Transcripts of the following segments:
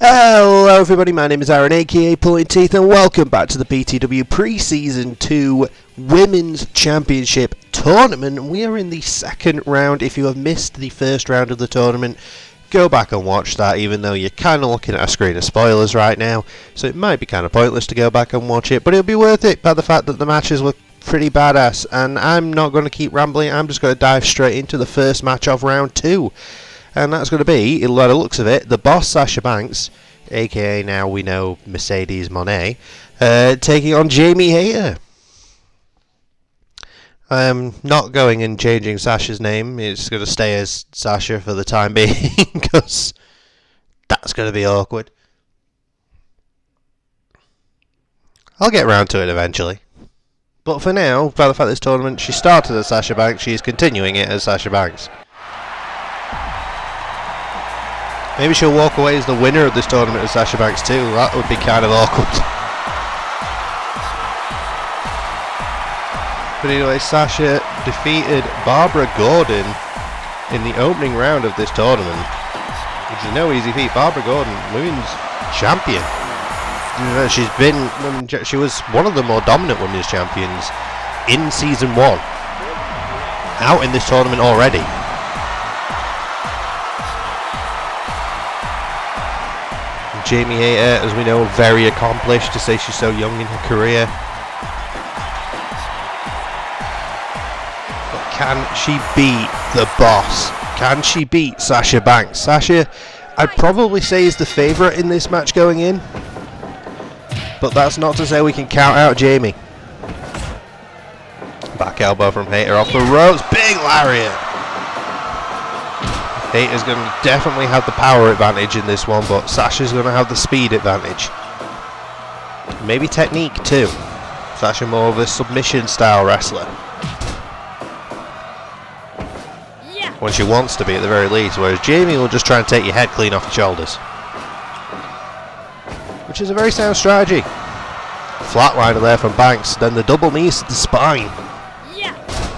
Hello everybody, my name is Aaron aka AaronPullin'Teeth and welcome back to the PTW Pre-Season 2 Women's Championship Tournament. We are in the second round. If you have missed the first round of the tournament, go back and watch that, even though you're kind of looking at a screen of spoilers right now, so it might be kind of pointless to go back and watch it, but it'll be worth it by the fact that the matches were pretty badass. And I'm not going to keep rambling, I'm just going to dive straight into the first match of round 2. And that's going to be, by the looks of it, the boss Sasha Banks, aka now we know Mercedes Moné, taking on Jamie Hayter. I'm not going and changing Sasha's name. It's going to stay as Sasha for the time being, because that's going to be awkward. I'll get around to it eventually. But for now, by the fact this tournament, she started as Sasha Banks, she is continuing it as Sasha Banks. Maybe she'll walk away as the winner of this tournament as Sasha Banks too. That would be kind of awkward. But anyway, Sasha defeated Barbara Gordon in the opening round of this tournament, which is no easy feat. Barbara Gordon, women's champion. She was one of the more dominant women's champions in Season 1. Out in this tournament already. Jamie Hayter, as we know, very accomplished, to say she's so young in her career. But can she beat the boss? Can she beat Sasha Banks? Sasha, I'd probably say, is the favourite in this match going in. But that's not to say we can count out Jamie. Back elbow from Hayter off the ropes. Big lariat. Hayter's going to definitely have the power advantage in this one, but Sasha's going to have the speed advantage. Maybe technique too. Sasha more of a submission style wrestler. Yeah. When she wants to be at the very least, whereas Jamie will just try and take your head clean off your shoulders. Which is a very sound strategy. Flatliner there from Banks, then the double knees to the spine. Yeah.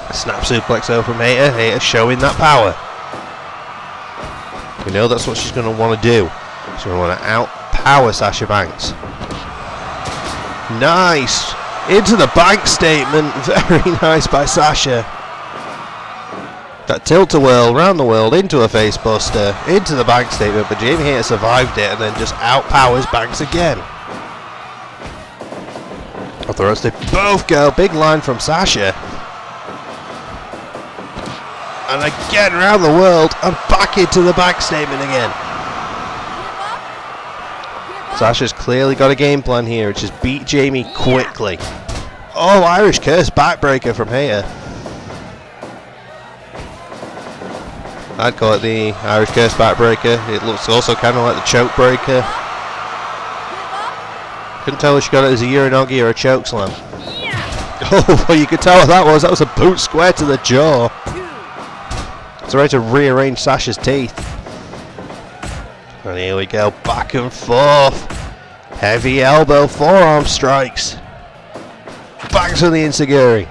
A snap suplex over from Hayter, Hayter showing that power. We know that's what she's going to want to do. She's going to want to outpower Sasha Banks. Nice! Into the bank statement. Very nice by Sasha. That tilt-a-whirl around the world into a facebuster, into the bank statement, but Jamie Hayter survived it and then just outpowers Banks again. Off the ropes they both go. Big line from Sasha. And again around the world and back into the back statement again. Sasha's clearly got a game plan here, which is beat Jamie quickly. Oh, Irish Curse backbreaker from Hayter. I'd call it the Irish Curse backbreaker. It looks also kind of like the choke breaker. Couldn't tell if she got it as a Uranagi or a choke slam. Oh, well, you could tell what that was. That was a boot square to the jaw. It's a way to rearrange Sasha's teeth. And here we go, back and forth. Heavy elbow, forearm strikes. Bangs on the enziguri.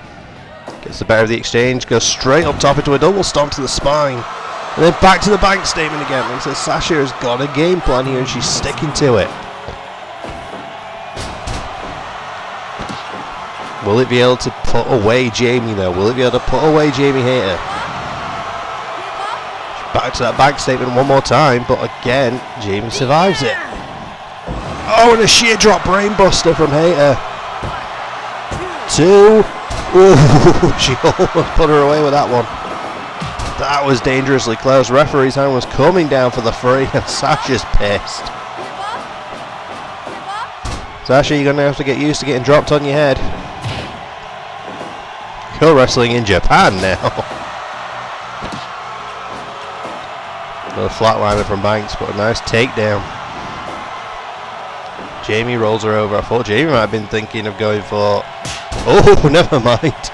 Gets the better of the exchange, goes straight up top into a double stomp to the spine. And then back to the bank statement again. Like I said, Sasha has got a game plan here and she's sticking to it. Will it be able to put away Jamie though? Will it be able to put away Jamie Hayter? Back to that bank statement one more time, but again, Jamie survives it. Oh, and a sheer drop brainbuster from Hayter. 2. Ooh, she almost put her away with that one. That was dangerously close. Referee's hand was coming down for the free, and Sasha's pissed. Sasha, you're going to have to get used to getting dropped on your head. You're wrestling in Japan now. Another flatliner from Banks, but a nice takedown. Jamie rolls her over. I thought Jamie might have been thinking of going for... Oh, never mind.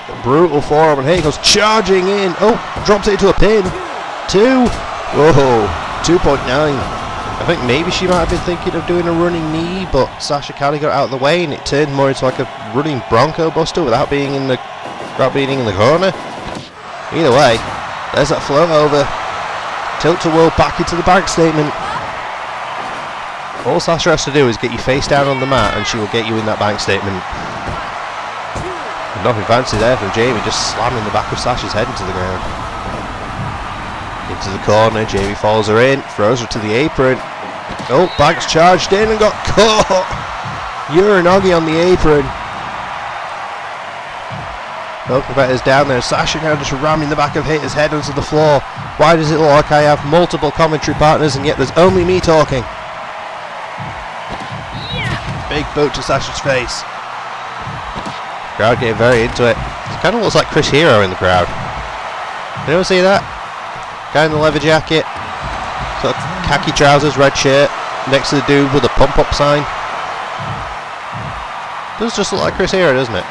A brutal forearm, and Hayter goes charging in. Oh, drops it into a pin. 2. Whoa, 2.9. I think maybe she might have been thinking of doing a running knee, but Sasha kind of got out of the way, and it turned more into like a running Bronco Buster without being in the corner. Either way, there's that float over. Tilt-a-whirl back into the bank statement. All Sasha has to do is get you face down on the mat and she will get you in that bank statement. Nothing fancy there from Jamie, just slamming the back of Sasha's head into the ground. Into the corner, Jamie follows her in, throws her to the apron. Oh, Banks charged in and got caught! Uranagi on the apron. Oh, Rebecca's down there. Sasha now just ramming the back of Hater's head onto the floor. Why does it look like I have multiple commentary partners and yet there's only me talking? Big boot to Sasha's face. Crowd getting very into it. It kind of looks like Chris Hero in the crowd. Anyone see that? Guy in the leather jacket, sort of khaki trousers, red shirt, next to the dude with a pump-up sign. Does just look like Chris Hero, doesn't it?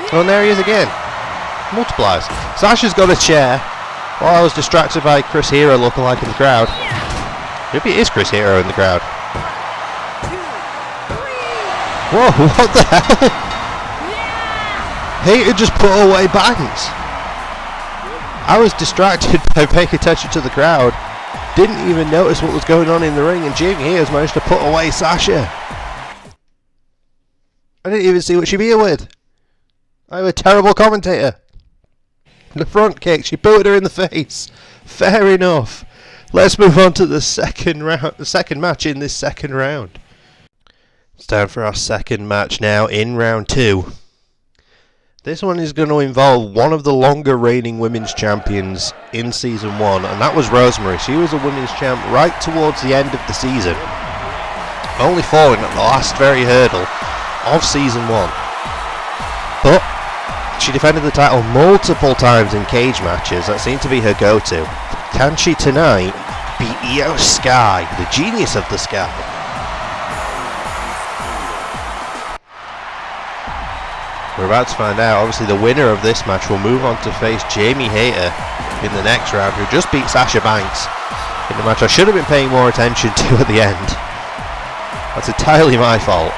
Oh, and there he is again. Multiplies. Sasha's got a chair, while I was distracted by Chris Hero looking like in the crowd. Maybe it is Chris Hero in the crowd. Whoa, what the hell? Hater just put away Banks. I was distracted by paying attention to the crowd. Didn't even notice what was going on in the ring, and Jamie Hayes managed to put away Sasha. I didn't even see what she beat her with. I'm a terrible commentator. The front kick, she booted her in the face. Fair enough. Let's move on to the second round, the second match in this second round. It's time for our second match now in round 2. This one is going to involve one of the longer reigning women's champions in season 1, and that was Rosemary. She was a women's champ right towards the end of the season, only falling at the last very hurdle of season 1. But she defended the title multiple times in cage matches. That seemed to be her go-to. Can she tonight beat Io Sky, the genius of the Sky? We're about to find out. Obviously the winner of this match will move on to face Jamie Hayter in the next round, who just beat Sasha Banks in the match I should have been paying more attention to at the end. That's entirely my fault.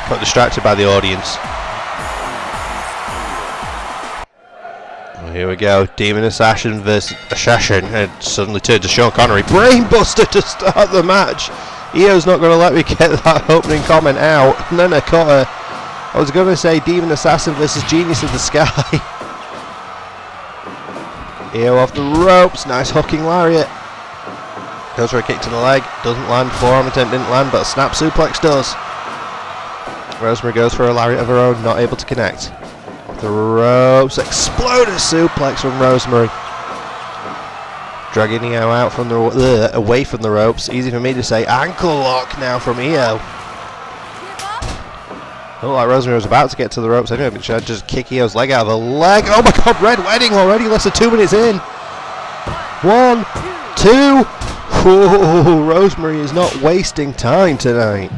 Got distracted by the audience. Well, here we go. Demon Assassin versus Assassin, and suddenly turned to Sean Connery. Brainbuster to start the match. Io's not going to let me get that opening comment out. And then I caught her. I was going to say Demon Assassin versus Genius of the Sky. Io off the ropes. Nice hooking lariat. Goes for a kick to the leg. Doesn't land. Forearm attempt didn't land, but a snap suplex does. Rosemary goes for a lariat of her own. Not able to connect. Off the ropes. Exploder suplex from Rosemary. Dragging Io out from the away from the ropes. Easy for me to say. Ankle lock now from Io. Looked like Rosemary was about to get to the ropes anyway, but she had to just kick Io's leg out of the leg. Oh my god, Red Wedding already, less than 2 minutes in. 1, 2. Whoa, Rosemary is not wasting time tonight.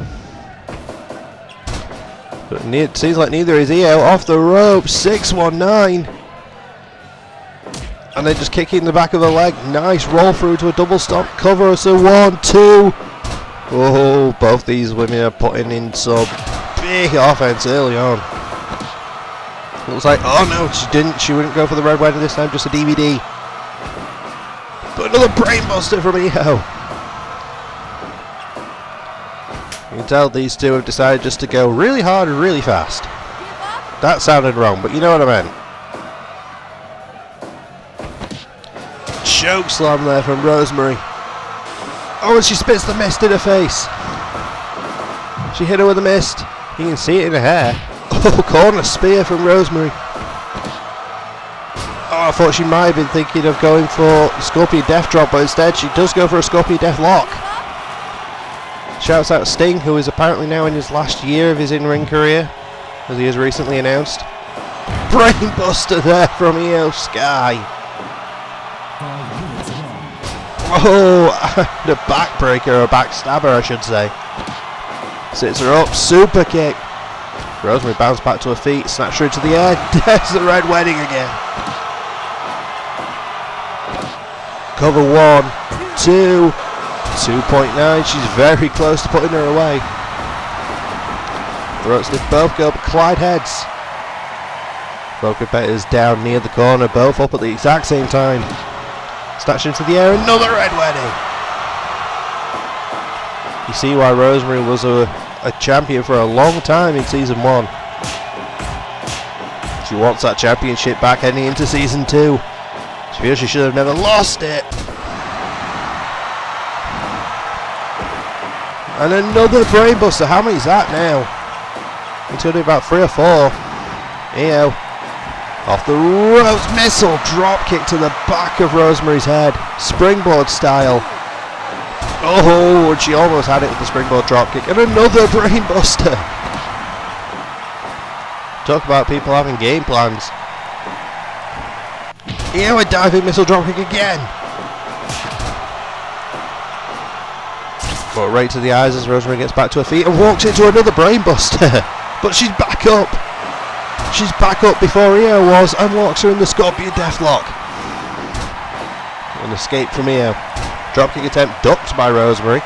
But it seems like neither is Io. Off the ropes, 619. And then just kicking the back of the leg. Nice roll through to a double stomp cover. So 1, 2. Oh, both these women are putting in some big offense early on. It was like, oh no, she didn't. She wouldn't go for the Red Wedding this time, just a DVD. But another brainbuster from Io. You can tell these two have decided just to go really hard and really fast. That sounded wrong, but you know what I meant. Choke slam there from Rosemary. Oh, and she spits the mist in her face. She hit her with a mist. You can see it in her hair. Oh, corner spear from Rosemary. Oh, I thought she might have been thinking of going for Scorpion Death Drop, but instead she does go for a Scorpion Death Lock. Shouts out Sting, who is apparently now in his last year of his in-ring career, as he has recently announced. Brainbuster there from Io Sky. Oh, the backbreaker, or backstabber I should say. Sits her up, super kick. Rosemary bounced back to her feet, snatched her into the air. There's the Red Wedding again. Cover 1, 2, 2.9. She's very close to putting her away. Throats lift both go, but collide heads. Both competitors down near the corner, both up at the exact same time. Snatched into the air, another red wedding. You see why Rosemary was a champion for a long time in Season 1. She wants that championship back heading into Season 2. She feels she should have never lost it. And another brainbuster. How many is that now? It's going to be about 3 or 4. Io. Off the ropes. Missile drop kick to the back of Rosemary's head. Springboard style. Oh, and she almost had it with the springboard drop kick. And another brainbuster. Talk about people having game plans. Io, a diving missile drop kick again. But right to the eyes as Rosemary gets back to her feet and walks into another brainbuster. But she's back up. She's back up before Io was and locks her in the Scorpion Deathlock. An escape from Io. Dropkick attempt ducked by Rosemary.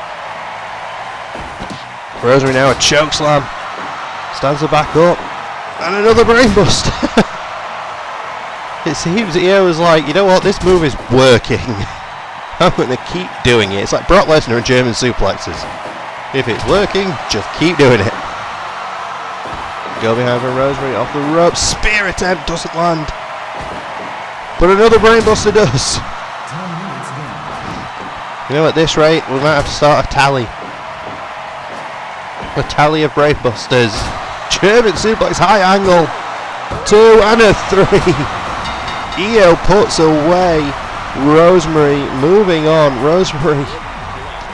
Rosemary now a choke slam. Stands her back up. And another brainbuster. It seems Io was like, you know what, this move is working. I'm going to keep doing it. It's like Brock Lesnar and German suplexes. If it's working, just keep doing it. Go behind from Rosemary, off the rope. Spear attempt doesn't land. But another brainbuster does. You know, at this rate, we might have to start a tally. A tally of brainbusters. German suplex, high angle. 2 and a 3. Io puts away Rosemary. Moving on. Rosemary,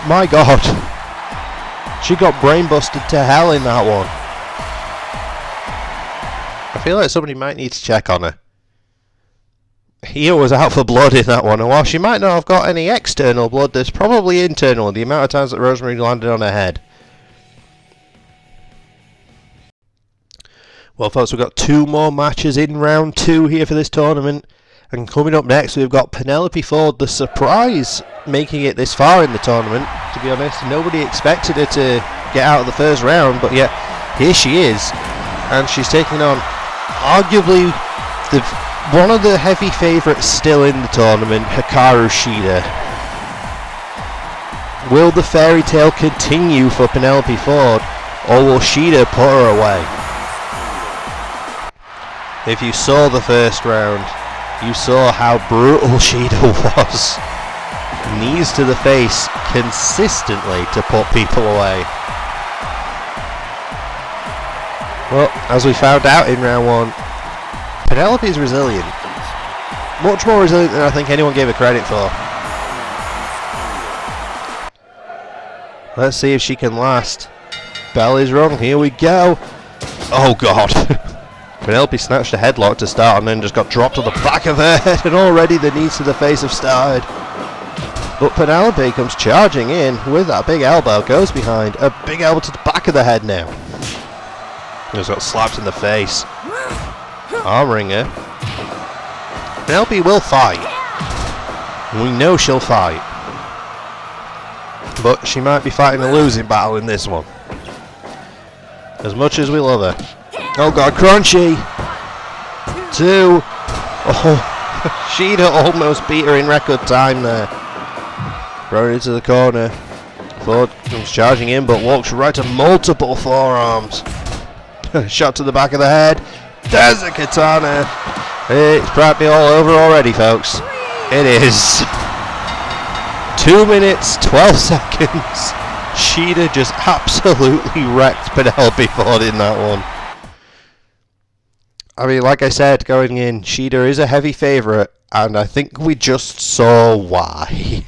my God. She got brainbusted to hell in that one. I feel like somebody might need to check on her. Io was out for blood in that one, and while she might not have got any external blood, there's probably internal, the amount of times that Rosemary landed on her head. Well folks, we've got 2 more matches in round 2 here for this tournament, and coming up next we've got Penelope Ford, the surprise, making it this far in the tournament. To be honest, nobody expected her to get out of the first round, but yet here she is, and she's taking on arguably one of the heavy favourites still in the tournament, Hikaru Shida. Will the fairy tale continue for Penelope Ford, or will Shida put her away? If you saw the first round, you saw how brutal Shida was. Knees to the face consistently to put people away. Well, as we found out in round 1, Penelope is resilient. Much more resilient than I think anyone gave her credit for. Let's see if she can last. Bell is rung, here we go. Oh God. Penelope snatched a headlock to start and then just got dropped on the back of her head, and already the knees to the face have started. But Penelope comes charging in with that big elbow, goes behind, a big elbow to the back of the head now. Just got slapped in the face. Arm wringer. Penelope will fight. We know she'll fight. But she might be fighting a losing battle in this one. As much as we love her. Oh God, crunchy! 2. Oh, Shida almost beat her in record time there. Thrown into the corner. Ford comes charging in but walks right to multiple forearms. Shot to the back of the head. There's a katana. It's practically all over already, folks. It is. 2 minutes, 12 seconds. Shida just absolutely wrecked Penelope Ford in that one. I mean, like I said, going in, Shida is a heavy favourite, and I think we just saw why.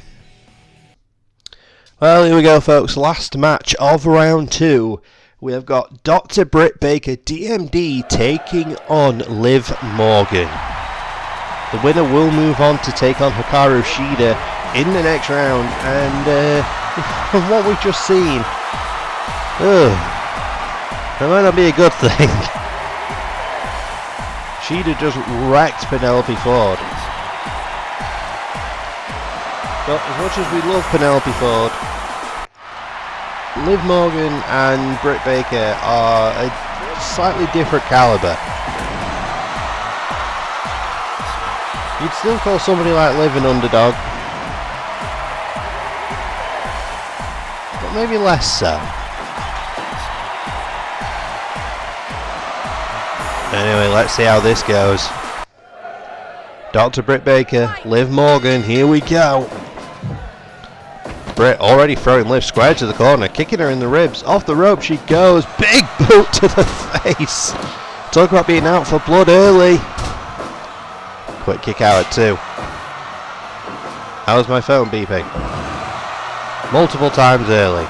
Well, here we go, folks. Last match of round 2. We have got Dr. Britt Baker, DMD, taking on Liv Morgan. The winner will move on to take on Hikaru Shida in the next round, and from what we've just seen, that might not be a good thing. Shida just wrecked Penelope Ford. But as much as we love Penelope Ford, Liv Morgan and Britt Baker are a slightly different calibre. You'd still call somebody like Liv an underdog, but maybe less so. Anyway, let's see how this goes. Dr. Britt Baker, Liv Morgan, here we go. Britt already throwing Liv square to the corner, kicking her in the ribs. Off the rope she goes. Big boot to the face. Talk about being out for blood early. Quick kick out at 2. How's my phone beeping? Multiple times early.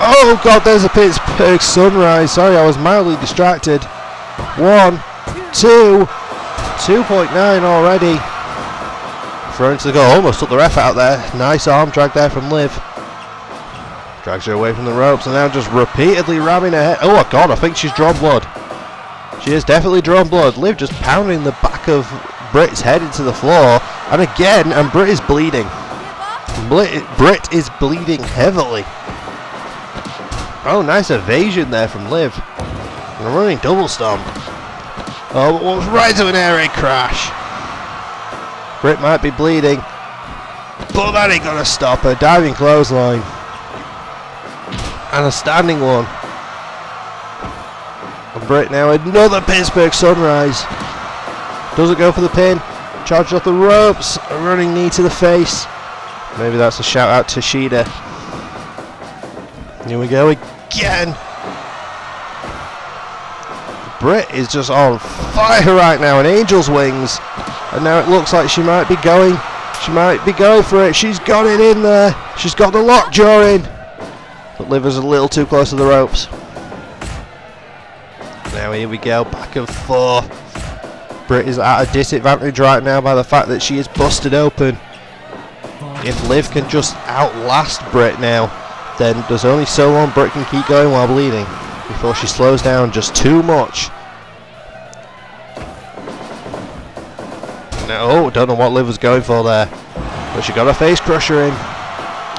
Oh god, there's a Pittsburgh sunrise. Sorry, I was mildly distracted. 1, 2, 2.9 already. Thrown to the goal, almost took the ref out there. Nice arm drag there from Liv. Drags her away from the ropes and now just repeatedly ramming her head. Oh god, I think she's drawn blood. She has definitely drawn blood. Liv just pounding the back of Britt's head into the floor. And again, and Britt is bleeding. Britt is bleeding heavily. Oh, nice evasion there from Liv. And a running double stomp. Oh, but walks right to an air raid crash. Britt might be bleeding, but that ain't gonna stop her. Diving clothesline. And a standing one. And Britt now another Pittsburgh sunrise. Doesn't go for the pin. Charges off the ropes. A running knee to the face. Maybe that's a shout out to Shida. Here we go again. Britt is just on fire right now, and Angel's wings. And now it looks like she might be going. She might be going for it. She's got it in there. She's got the lockjaw in. But Liv is a little too close to the ropes. Now here we go, back and forth. Britt is at a disadvantage right now by the fact that she is busted open. If Liv can just outlast Britt now, then there's only so long Britt can keep going while bleeding before she slows down just too much. No, don't know what Liv was going for there, but she got a face crusher in.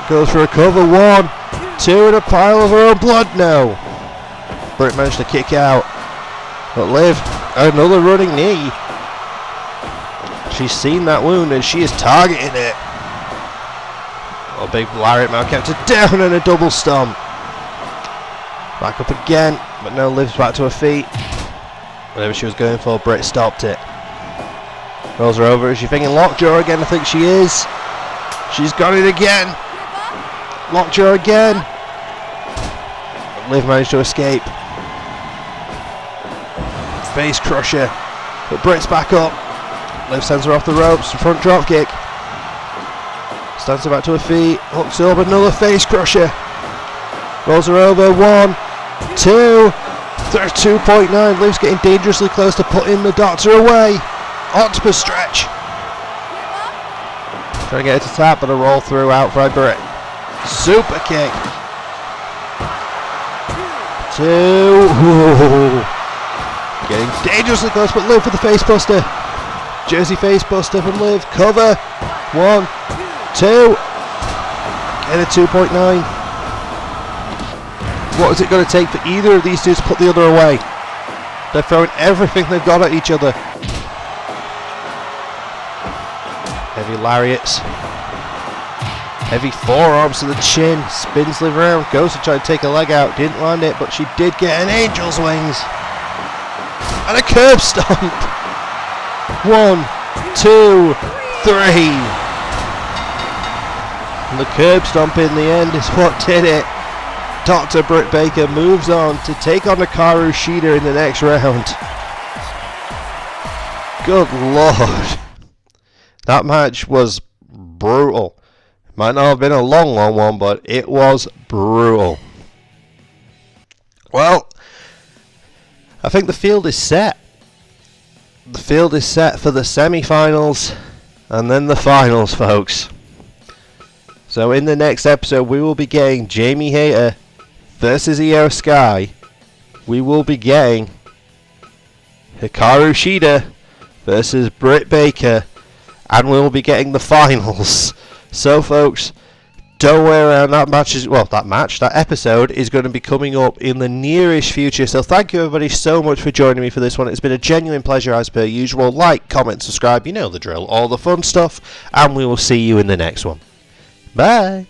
Goes for a cover. 1, 2, and a pile of her own blood. No, Britt managed to kick out, but Liv, another running knee. She's seen that wound and she is targeting it. A big lariat now kept her down and a double stomp. Back up again, but now Liv's back to her feet. Whatever she was going for, Britt stopped it. Rolls her over. Is she thinking lockjaw again? I think she is. She's got it again. Lockjaw again. But Liv managed to escape. Face crusher. But Britt's back up. Liv sends her off the ropes. Front drop kick. Stands her back to her feet. Hooks up. Another face crusher. Rolls her over. 1, 2. There's 2.9. Liv's getting dangerously close to putting the doctor away. Octopus stretch. Trying to get her to tap, but a roll through out by Britt. Super kick. 2. Ooh. Getting dangerously close, but Liv for the face buster. Jersey face buster from Liv. Cover. 1, 2. Get a 2.9. What is it going to take for either of these two to put the other away? They're throwing everything they've got at each other. Heavy lariats. Heavy forearms to the chin. Spins Liv around. Goes to try to take a leg out. Didn't land it, but she did get an angel's wings. And a curb stomp. 1, 2, 3. And the curb stomp in the end is what did it. Dr. Britt Baker moves on to take on Hikaru Shida in the next round. Good lord. That match was brutal. Might not have been a long one, but it was brutal. Well, I think the field is set. The field is set for the semi-finals and then the finals, folks. So in the next episode, we will be getting Jamie Hayter versus Io Sky. We will be getting Hikaru Shida versus Britt Baker. and we'll be getting the finals. So folks, don't worry around, that episode is going to be coming up in the nearest future. So thank you everybody so much for joining me for this one. It's been a genuine pleasure as per usual. Like, comment, subscribe, you know the drill, all the fun stuff, and we will see you in the next one. Bye.